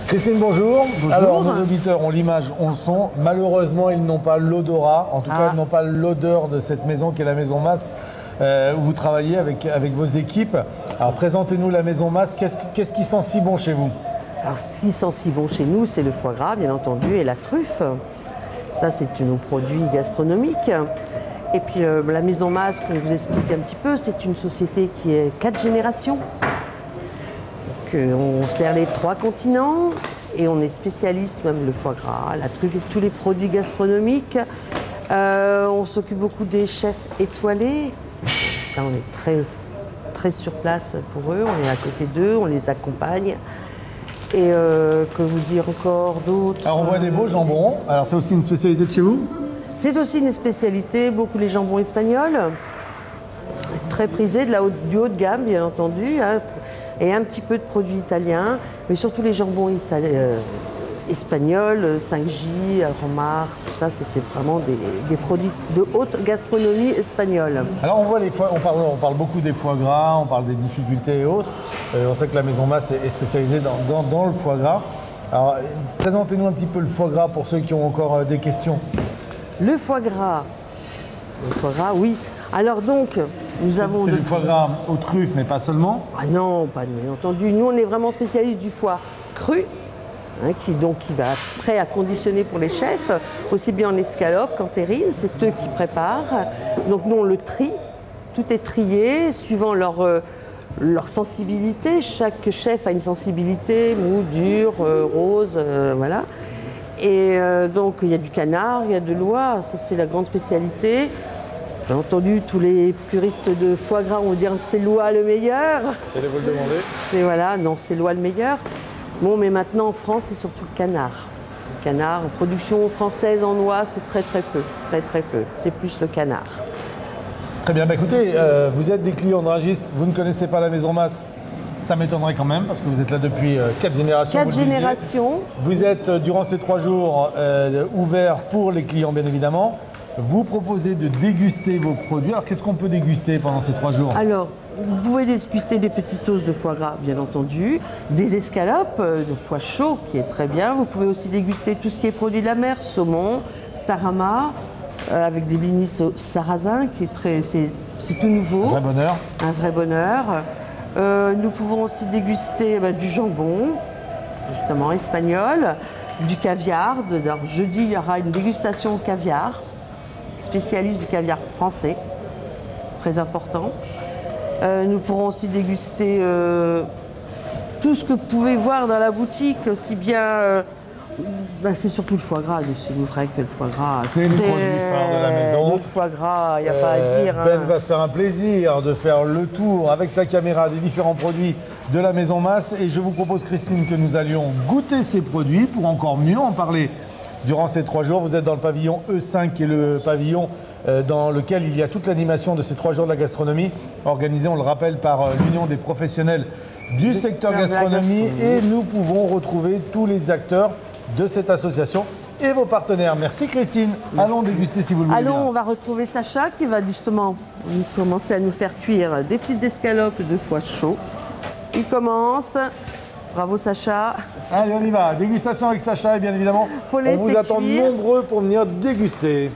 Christine, bonjour. Bonjour. Alors, nos auditeurs ont l'image, ont le son. Malheureusement, ils n'ont pas l'odorat. En tout cas, ils n'ont pas l'odeur de cette maison qui est la Maison Mas, où vous travaillez avec vos équipes. Alors, présentez-nous la Maison Mas. Qu'est-ce qui sent si bon chez vous? Alors, ce qui sent si bon chez nous, c'est le foie gras, bien entendu, et la truffe. Ça, c'est nos produits gastronomiques. Et puis, la Maison Mas, comme je vous explique un petit peu, c'est une société qui est 4 générations. On sert les 3 continents et on est spécialiste, même le foie gras, la truffe et tous les produits gastronomiques. On s'occupe beaucoup des chefs étoilés. Là, on est très sur place pour eux, on est à côté d'eux, on les accompagne. Et que vous dire encore d'autres? Alors, on voit des beaux jambons. Alors, c'est aussi une spécialité de chez vous? C'est aussi une spécialité, beaucoup les jambons espagnols. Très prisés, du haut de gamme, bien entendu. Hein. Et un petit peu de produits italiens, mais surtout les jambons espagnols, 5J, Romar, tout ça, c'était vraiment des produits de haute gastronomie espagnole. Alors on voit les foie, on parle beaucoup des foie gras, on parle des difficultés et autres. On sait que la Maison Mas est spécialisée dans le foie gras. Alors présentez-nous un petit peu le foie gras pour ceux qui ont encore des questions. Le foie gras, oui. Alors donc, nous avons... C'est du foie gras aux truffes, mais pas seulement? Ah non, pas bien entendu. Nous, on est vraiment spécialistes du foie cru, hein, qui va prêt à conditionner pour les chefs, aussi bien en escalope qu'en terrine. C'est eux qui préparent. Donc nous, on le trie. Tout est trié, suivant leur sensibilité. Chaque chef a une sensibilité, mou, dur, rose, voilà. Et donc, il y a du canard, il y a de l'oie. Ça, c'est la grande spécialité. Bien entendu, tous les puristes de foie gras vont dire c'est l'oie le meilleur. Allez vous le demander. C'est voilà, non, c'est l'oie le meilleur. Bon, mais maintenant en France, c'est surtout le canard. Le canard, en production française en oie, c'est très peu, très peu. C'est plus le canard. Très bien, bah écoutez, vous êtes des clients de Rungis, vous ne connaissez pas la Maison Mas, ça m'étonnerait quand même parce que vous êtes là depuis 4 générations. 4 générations. Vous êtes durant ces 3 jours ouverts pour les clients bien évidemment. Vous proposez de déguster vos produits. Alors, qu'est-ce qu'on peut déguster pendant ces 3 jours? Alors, vous pouvez déguster des petites os de foie gras, bien entendu, des escalopes de foie chaud, qui est très bien. Vous pouvez aussi déguster tout ce qui est produit de la mer, saumon, tarama, avec des blinis au sarrasin, qui est c'est tout nouveau. Un vrai bonheur. Un vrai bonheur. Nous pouvons aussi déguster du jambon, justement espagnol, du caviar. Alors, jeudi, il y aura une dégustation caviar. Spécialiste du caviar français, très important. Nous pourrons aussi déguster tout ce que vous pouvez voir dans la boutique, aussi bien... c'est surtout le foie gras, c'est vrai que le foie gras... C'est le produit phare de la maison. Le foie gras, il n'y a pas à dire. Ben va se faire un plaisir de faire le tour avec sa caméra des différents produits de la Maison Mas. Et je vous propose, Christine, que nous allions goûter ces produits pour encore mieux en parler. Durant ces 3 jours, vous êtes dans le pavillon E5, qui est le pavillon dans lequel il y a toute l'animation de ces 3 jours de la gastronomie, organisée, on le rappelle, par l'Union des professionnels du secteur gastronomie. Et nous pouvons retrouver tous les acteurs de cette association et vos partenaires. Merci Christine. Merci. Allons déguster si vous le voulez. Allons, bien. On va retrouver Sacha qui va justement commencer à nous faire cuire des petites escalopes de foie chaud. Il commence. Bravo Sacha. Allez, on y va. Dégustation avec Sacha et bien évidemment, on vous attend nombreux pour venir déguster.